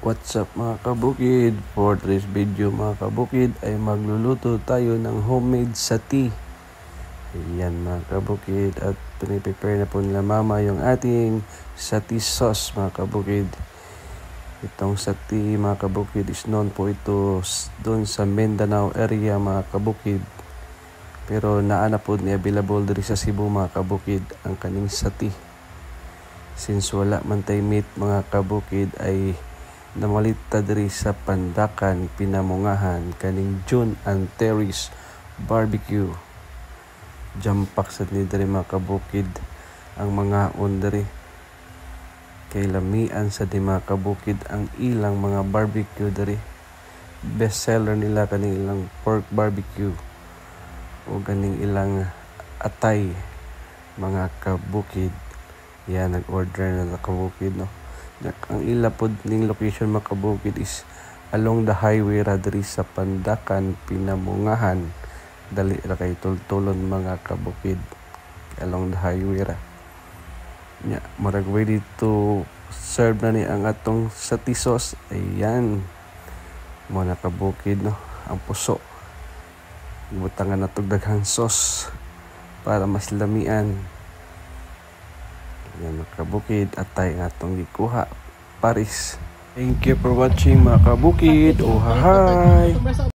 What's up mga kabukid? For today's video mga kabukid ay magluluto tayo ng homemade sati. Ayan mga kabukid, at piniprepare na po nila mama yung ating sati sauce mga kabukid. Itong sati mga kabukid is known po ito doon sa Mindanao area mga kabukid. Pero naana po ni available diri sa Cebu mga kabukid ang kaning sati. Since wala man tay meat mga kabukid ay namalita diri sa Pandakan, Pinamungahan kaning June and Terry's Barbecue. Jampak sa ni diri mga kabukid ang mga diri. Kay lamian sa di mga kabukid ang ilang mga barbecue diri. Best seller nila kaning ilang pork barbecue o ganing ilang atay mga kabukid. Yan, nag-order na kabukid no. Ang ilapod ning location mga kabukid is along the highway ra diri sa Pandakan, Pinamungahan. Dali ra kay tultulon mga kabukid along the highway ra. Nya marag ready to serve na ni ang atong sati sauce. Ayan mga kabukid no, ang puso butangan natog daghang sauce para mas lamian. Yan mga kabukid, atay nga itong gikuha Paris. Thank you for watching mga kabukid. Oh hi!